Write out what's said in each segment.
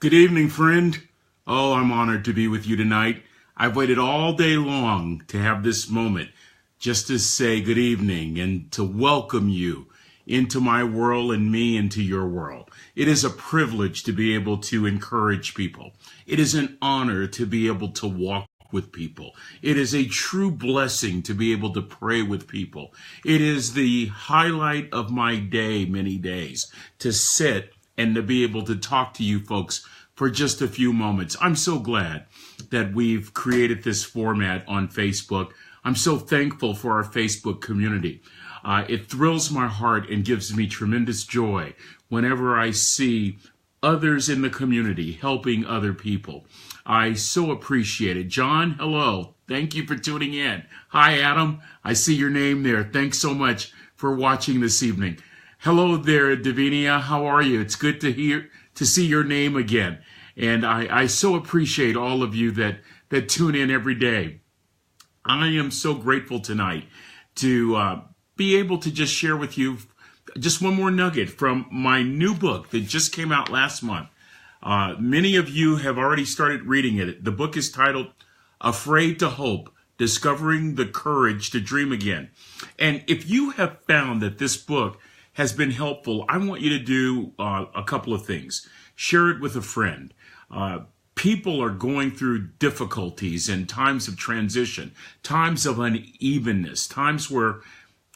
Good evening, friend. Oh, I'm honored to be with you tonight. I've waited all day long to have this moment just to say good evening and to welcome you into my world and me into your world. It is a privilege to be able to encourage people. It is an honor to be able to walk with people. It is a true blessing to be able to pray with people. It is the highlight of my day, many days, to sit and to be able to talk to you folks for just a few moments. I'm so glad that we've created this format on Facebook. I'm so thankful for our Facebook community. It thrills my heart and gives me tremendous joy whenever I see others in the community helping other people. I so appreciate it. John, hello. Thank you for tuning in. Hi, Adam. I see your name there. Thanks so much for watching this evening. Hello there, Davinia. How are you? It's good to see your name again. And I so appreciate all of you that tune in every day. I am so grateful tonight to be able to just share with you just one more nugget from my new book that just came out last month. Many of you have already started reading it. The book is titled Afraid to Hope, Discovering the Courage to Dream Again. And if you have found that this book has been helpful, I want you to do a couple of things. Share it with a friend. People are going through difficulties and times of transition, times of unevenness, times where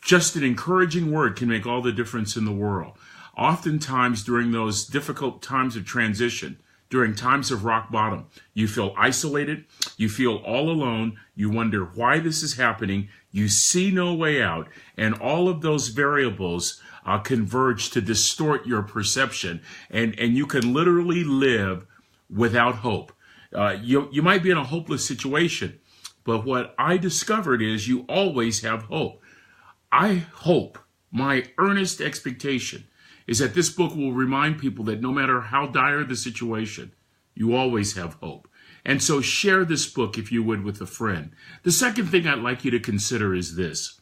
just an encouraging word can make all the difference in the world. Oftentimes during those difficult times of transition, during times of rock bottom, you feel isolated, you feel all alone, you wonder why this is happening, you see no way out, and all of those variables converge to distort your perception, and you can literally live without hope. You might be in a hopeless situation, but what I discovered is you always have hope. I hope, my earnest expectation is that this book will remind people that no matter how dire the situation, you always have hope. And so share this book, if you would, with a friend. The second thing I'd like you to consider is this.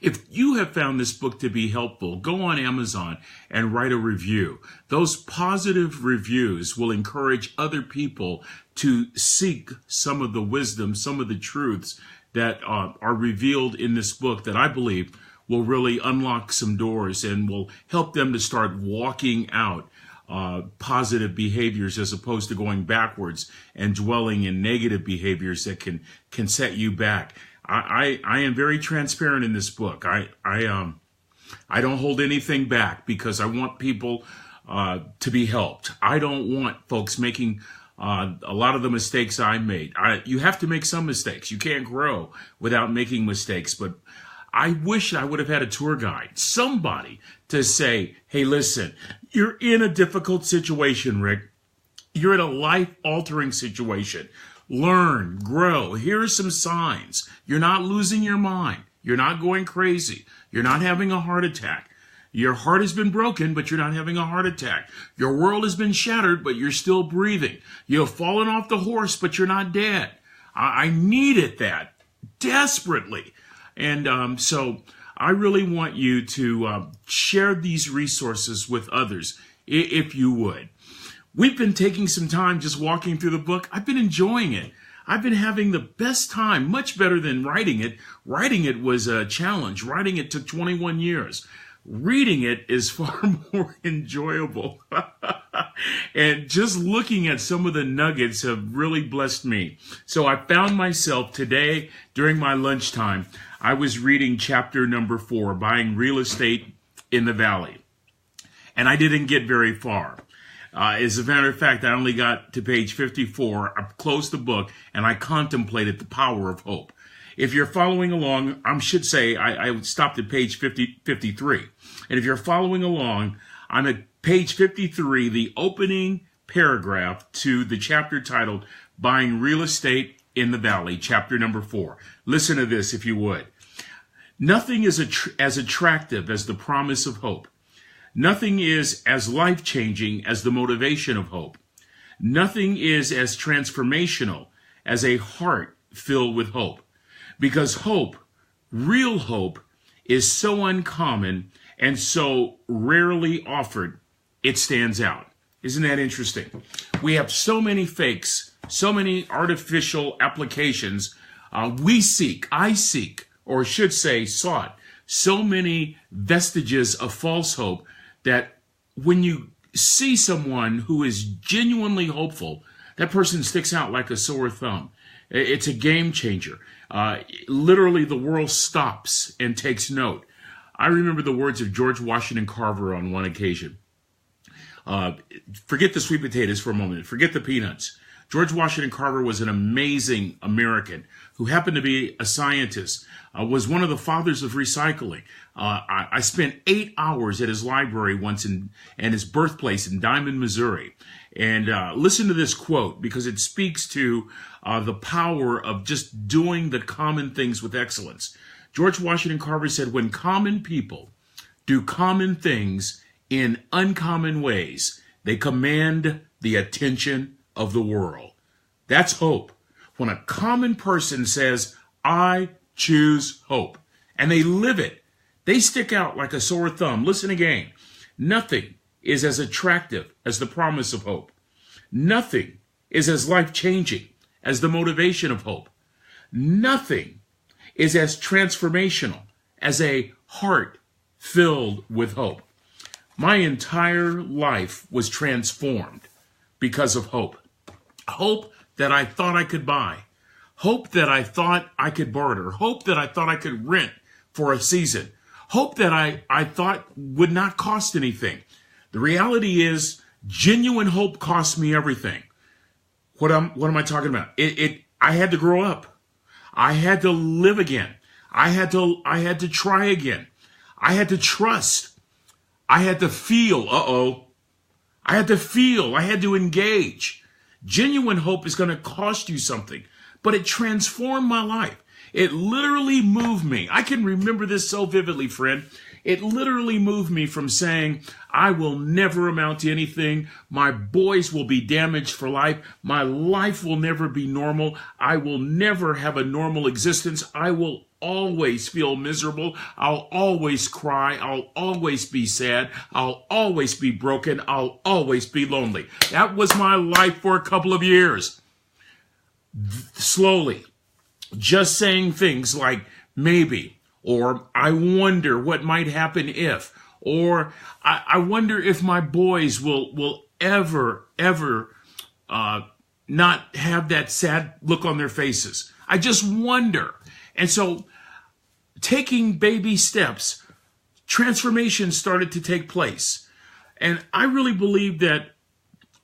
If you have found this book to be helpful, go on Amazon and write a review. Those positive reviews will encourage other people to seek some of the wisdom, some of the truths that are revealed in this book that I believe will really unlock some doors and will help them to start walking out positive behaviors as opposed to going backwards and dwelling in negative behaviors that can set you back. I am very transparent in this book. I don't hold anything back because I want people to be helped. I don't want folks making a lot of the mistakes I made. You have to make some mistakes. You can't grow without making mistakes. But I wish I would have had a tour guide, somebody to say, hey, listen, you're in a difficult situation, Rick. You're in a life-altering situation. Learn, grow. Here are some signs. You're not losing your mind. You're not going crazy. You're not having a heart attack. Your heart has been broken, but you're not having a heart attack. Your world has been shattered, but you're still breathing. You have fallen off the horse, but you're not dead. I needed that desperately. And so I really want you to share these resources with others, if you would. We've been taking some time just walking through the book. I've been enjoying it. I've been having the best time, much better than writing it. Writing it was a challenge. Writing it took 21 years. Reading it is far more enjoyable. And just looking at some of the nuggets have really blessed me. So I found myself today during my lunchtime, I was reading chapter number 4, Buying Real Estate in the Valley. And I didn't get very far. As a matter of fact, I only got to page 54. I closed the book and I contemplated the power of hope. If you're following along, I should say I stopped at page 53. And if you're following along, I'm at page 53, the opening paragraph to the chapter titled Buying Real Estate in the Valley, chapter number 4. Listen to this, if you would. Nothing is as attractive as the promise of hope. Nothing is as life-changing as the motivation of hope. Nothing is as transformational as a heart filled with hope. Because hope, real hope, is so uncommon and so rarely offered, it stands out. Isn't that interesting? We have so many fakes, so many artificial applications. I seek, or should say sought, so many vestiges of false hope that when you see someone who is genuinely hopeful, that person sticks out like a sore thumb. It's a game changer. Literally, the world stops and takes note. I remember the words of George Washington Carver on one occasion. Forget the sweet potatoes for a moment. Forget the peanuts. George Washington Carver was an amazing American who happened to be a scientist, was one of the fathers of recycling. I spent 8 hours at his library once and his birthplace in Diamond, Missouri. And listen to this quote, because it speaks to the power of just doing the common things with excellence. George Washington Carver said, "When common people do common things in uncommon ways, they command the attention of the world." That's hope. When a common person says, "I choose hope," and they live it, they stick out like a sore thumb. Listen again. Nothing is as attractive as the promise of hope. Nothing is as life-changing as the motivation of hope. Nothing is as transformational as a heart filled with hope. My entire life was transformed because of hope. Hope that I thought I could buy. Hope that I thought I could barter. Hope that I thought I could rent for a season. Hope that I thought would not cost anything. The reality is, genuine hope cost me everything. What am I talking about? I had to grow up. I had to live again. I had to try again. I had to trust. I had to feel. I had to feel. I had to engage. Genuine hope is going to cost you something, but it transformed my life. It literally moved me. I can remember this so vividly, friend. It literally moved me from saying, "I will never amount to anything. My boys will be damaged for life. My life will never be normal. I will never have a normal existence. I will always feel miserable. I'll always cry. I'll always be sad. I'll always be broken. I'll always be lonely." That was my life for a couple of years. Slowly, just saying things like maybe, or I wonder what might happen if, or I wonder if my boys will ever not have that sad look on their faces. I just wonder. And so, taking baby steps, transformation started to take place. And I really believe that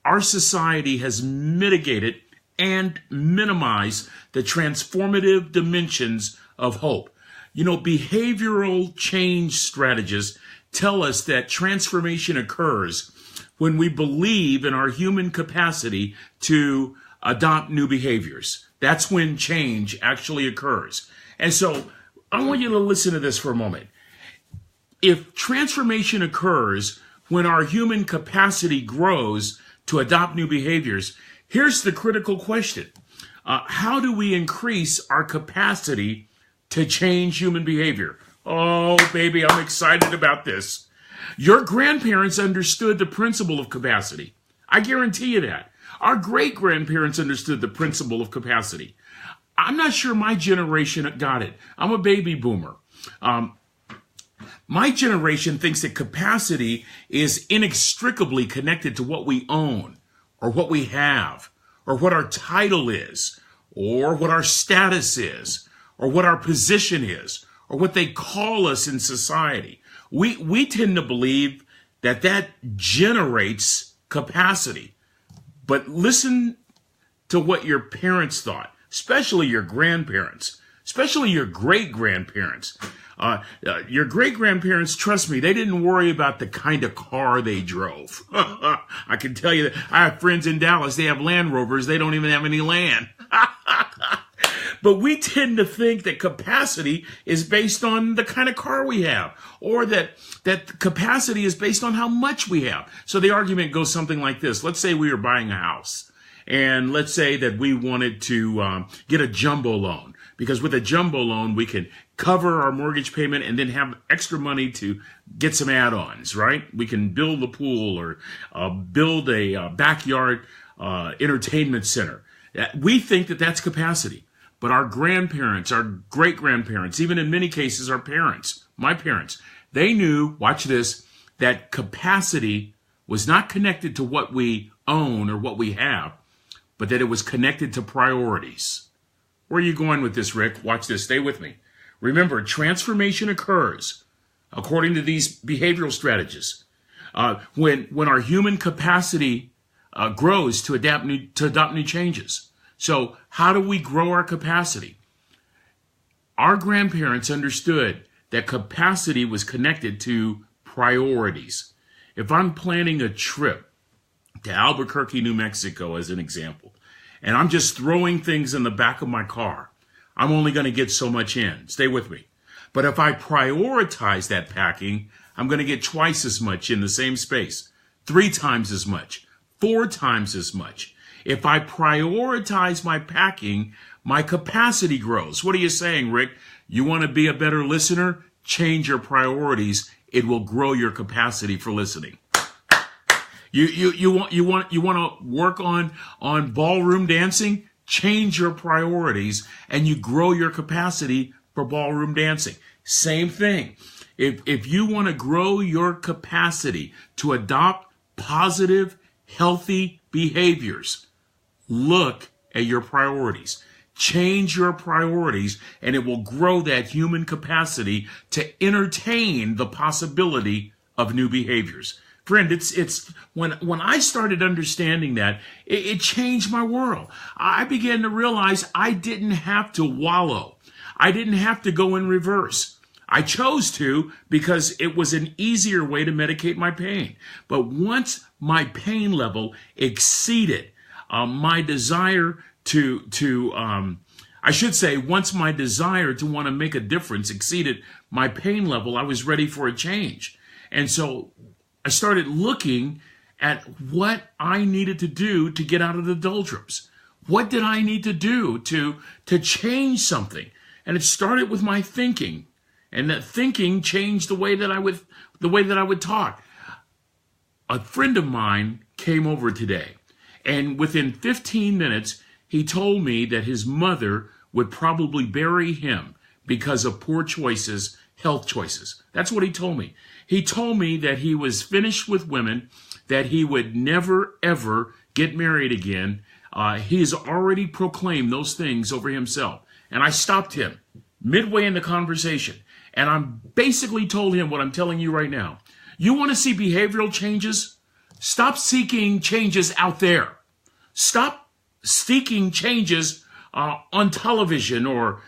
our society has mitigated and minimized the transformative dimensions of hope. You know, behavioral change strategists tell us that transformation occurs when we believe in our human capacity to adopt new behaviors. That's when change actually occurs. And so I want you to listen to this for a moment. If transformation occurs when our human capacity grows to adopt new behaviors, here's the critical question. How do we increase our capacity to change human behavior? Oh, baby, I'm excited about this. Your grandparents understood the principle of capacity. I guarantee you that. Our great-grandparents understood the principle of capacity. I'm not sure my generation got it. I'm a baby boomer. My generation thinks that capacity is inextricably connected to what we own, or what we have, or what our title is, or what our status is, or what our position is, or what they call us in society. We tend to believe that generates capacity. But listen to what your parents thought, especially your grandparents, especially your great-grandparents. Your great-grandparents, trust me, they didn't worry about the kind of car they drove. I can tell you that I have friends in Dallas, they have Land Rovers, they don't even have any land. But we tend to think that capacity is based on the kind of car we have, or that capacity is based on how much we have. So the argument goes something like this. Let's say we were buying a house, and let's say that we wanted to get a jumbo loan. because with a jumbo loan, we can cover our mortgage payment and then have extra money to get some add-ons, right? We can build a pool or build a backyard entertainment center. We think that that's capacity. But our grandparents, our great-grandparents, even in many cases our parents, my parents, they knew, watch this, that capacity was not connected to what we own or what we have, but that it was connected to priorities. Where are you going with this, Rick? Watch this. Stay with me. Remember, transformation occurs, according to these behavioral strategies, when our human capacity grows to adopt new changes. So how do we grow our capacity? Our grandparents understood that capacity was connected to priorities. If I'm planning a trip to Albuquerque, New Mexico, as an example, and I'm just throwing things in the back of my car, I'm only going to get so much in. Stay with me. But if I prioritize that packing, I'm going to get twice as much in the same space, 3 times as much, 4 times as much. If I prioritize my packing, my capacity grows. What are you saying, Rick? You want to be a better listener? Change your priorities. It will grow your capacity for listening. You want to work on ballroom dancing? Change your priorities and you grow your capacity for ballroom dancing. Same thing. If you want to grow your capacity to adopt positive, healthy behaviors, look at your priorities. Change your priorities, and it will grow that human capacity to entertain the possibility of new behaviors. Friend, it's when I started understanding that, it changed my world. I began to realize I didn't have to wallow. I didn't have to go in reverse. I chose to because it was an easier way to medicate my pain. But once my pain level exceeded my desire once my desire to want to make a difference exceeded my pain level, I was ready for a change. And so I started looking at what I needed to do to get out of the doldrums. What did I need to do to change something? And it started with my thinking. And that thinking changed the way that I would talk. A friend of mine came over today. And within 15 minutes, he told me that his mother would probably bury him because of poor choices, health choices. That's what he told me. He told me that he was finished with women, that he would never, ever get married again. He has already proclaimed those things over himself. And I stopped him midway in the conversation. And I basically told him what I'm telling you right now. You want to see behavioral changes? Stop seeking changes out there. Stop seeking changes on television or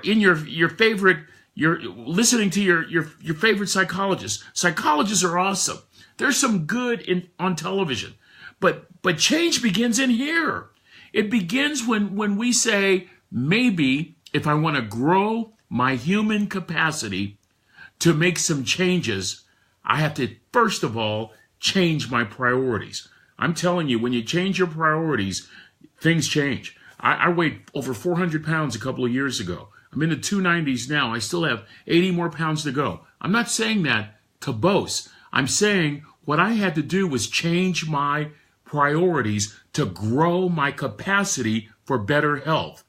in your favorite. You're listening to your favorite psychologist. Psychologists are awesome. There's some good on television, but change begins in here. It begins when we say, maybe if I want to grow my human capacity to make some changes, I have to first of all change my priorities. I'm telling you, when you change your priorities, things change. I weighed over 400 pounds a couple of years ago. I'm in the 290s now. I still have 80 more pounds to go. I'm not saying that to boast. I'm saying what I had to do was change my priorities to grow my capacity for better health.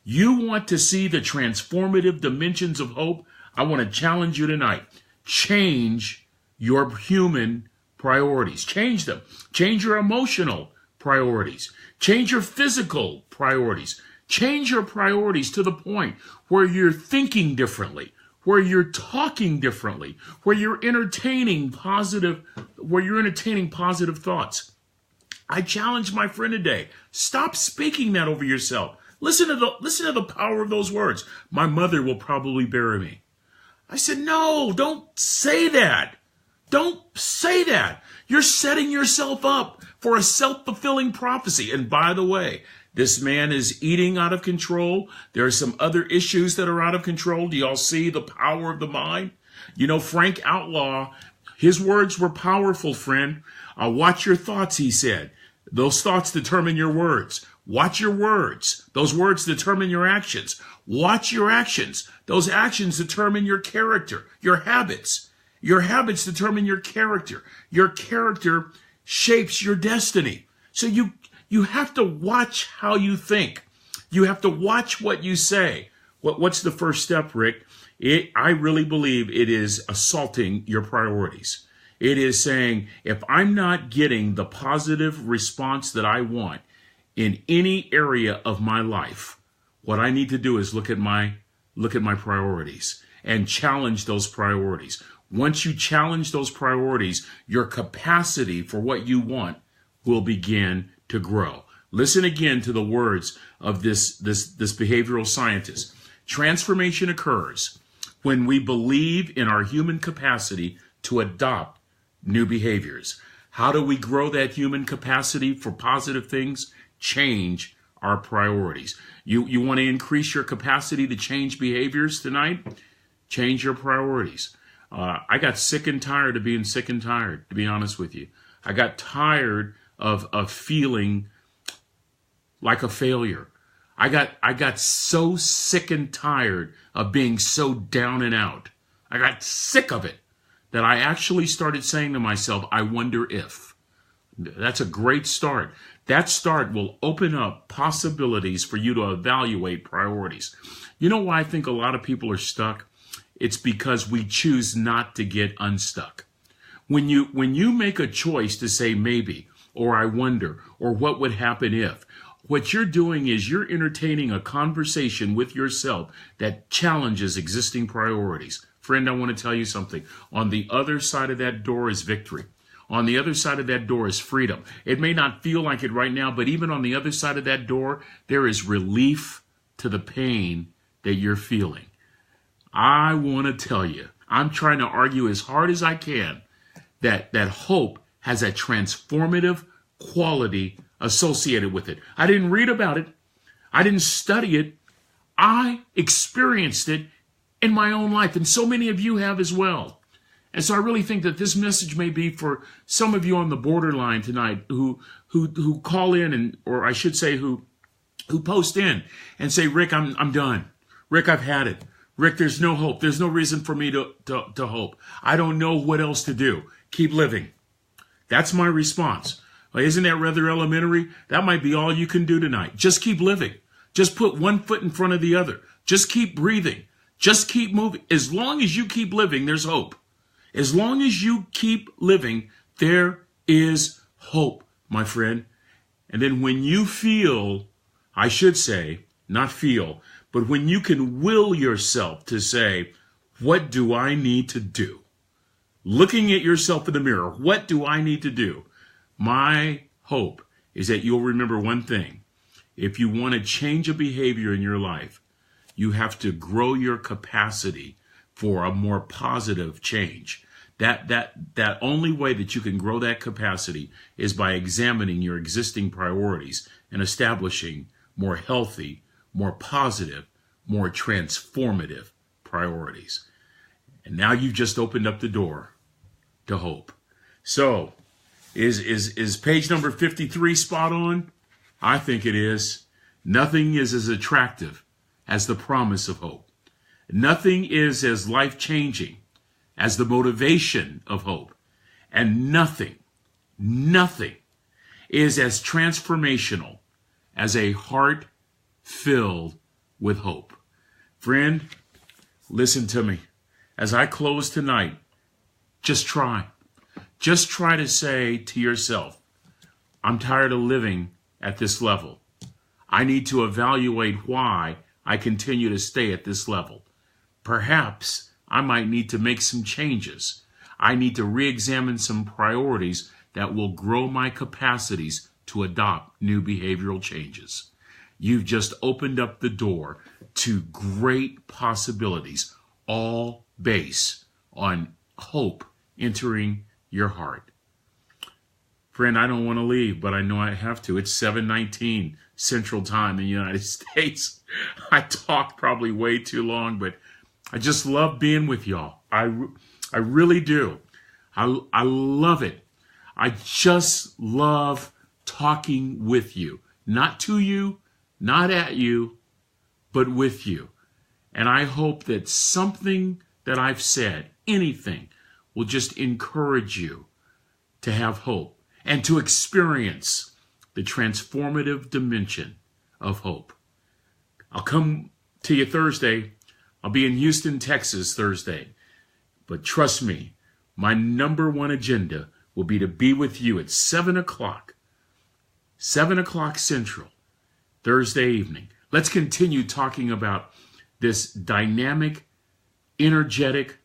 You want to see the transformative dimensions of hope? I want to challenge you tonight. Change your human priorities. Change them. Change your emotional priorities. Change your physical priorities. Change your priorities to the point where you're thinking differently, where you're talking differently, where you're entertaining positive thoughts. I challenge my friend today. Stop speaking that over yourself. Listen to the power of those words. My mother will probably bury me. I said, no, don't say that. Don't say that. You're setting yourself up for a self-fulfilling prophecy. And by the way, this man is eating out of control. There are some other issues that are out of control. Do y'all see the power of the mind? You know, Frank Outlaw, his words were powerful, friend. Watch your thoughts, he said. Those thoughts determine your words. Watch your words. Those words determine your actions. Watch your actions. Those actions determine your character, your habits. Your habits determine your character. Your character shapes your destiny. So you have to watch how you think. You have to watch what you say. What's the first step, Rick? I really believe it is assaulting your priorities. It is saying, if I'm not getting the positive response that I want in any area of my life, what I need to do is look at my priorities and challenge those priorities. Once you challenge those priorities, your capacity for what you want will begin to grow. Listen again to the words of this behavioral scientist. Transformation occurs when we believe in our human capacity to adopt new behaviors. How do we grow that human capacity for positive things? Change our priorities. You want to increase your capacity to change behaviors tonight? Change your priorities. I got sick and tired of being sick and tired, to be honest with you. I got tired of feeling like a failure. I got so sick and tired of being so down and out. I got sick of it that I actually started saying to myself, I wonder if. That's a great start. That start will open up possibilities for you to evaluate priorities. You know why I think a lot of people are stuck? It's because we choose not to get unstuck. When you make a choice to say maybe, or I wonder, or what would happen if, what you're doing is you're entertaining a conversation with yourself that challenges existing priorities. Friend, I want to tell you something. On the other side of that door is victory. On the other side of that door is freedom. It may not feel like it right now, but even on the other side of that door, there is relief to the pain that you're feeling. I want to tell you, I'm trying to argue as hard as I can that hope has a transformative quality associated with it. I didn't read about it. I didn't study it. I experienced it in my own life, and so many of you have as well. And so I really think that this message may be for some of you on the borderline tonight who call in, and or I should say who post in and say, Rick, I'm done. Rick, I've had it. Rick, there's no hope. There's no reason for me to hope. I don't know what else to do. Keep living. That's my response. Well, isn't that rather elementary? That might be all you can do tonight. Just keep living. Just put one foot in front of the other. Just keep breathing. Just keep moving. As long as you keep living, there's hope. As long as you keep living, there is hope, my friend. And then when you feel, I should say, not feel, but when you can will yourself to say, what do I need to do? Looking at yourself in the mirror, what do I need to do? My hope is that you'll remember one thing. If you want to change a behavior in your life, you have to grow your capacity for a more positive change. That only way that you can grow that capacity is by examining your existing priorities and establishing more healthy, more positive, more transformative priorities. And now you've just opened up the door to hope. So, is page number 53 spot on? I think it is. Nothing is as attractive as the promise of hope. Nothing is as life-changing as the motivation of hope. And nothing is as transformational as a heart filled with hope. Friend, listen to me. As I close tonight, just try. Just try to say to yourself, I'm tired of living at this level. I need to evaluate why I continue to stay at this level. Perhaps I might need to make some changes. I need to re-examine some priorities that will grow my capacities to adopt new behavioral changes. You've just opened up the door to great possibilities, all based on hope entering your heart. Friend, I don't want to leave, but I know I have to. It's 7:19 Central Time in the United States. I talked probably way too long, but I just love being with y'all. I really do. I love it. I just love talking with you. not to you, not at you, but with you. And I hope that something that I've said, anything, will just encourage you to have hope and to experience the transformative dimension of hope. I'll come to you Thursday. I'll be in Houston, Texas Thursday. But trust me, my number one agenda will be to be with you at 7 o'clock Central, Thursday evening. Let's continue talking about this dynamic, energetic,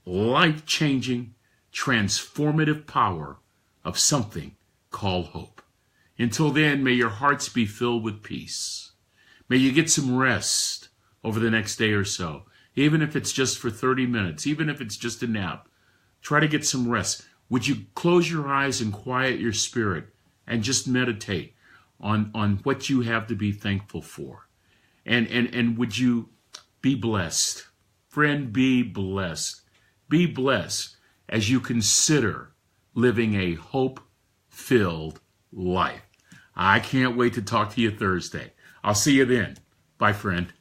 life-changing, transformative power of something called hope. Until then, may your hearts be filled with peace. May you get some rest over the next day or so, even if it's just for 30 minutes, even if it's just a nap. Try to get some rest. Would you close your eyes and quiet your spirit and just meditate on what you have to be thankful for? And would you be blessed? Friend, be blessed. Be blessed as you consider living a hope-filled life. I can't wait to talk to you Thursday. I'll see you then. Bye, friend.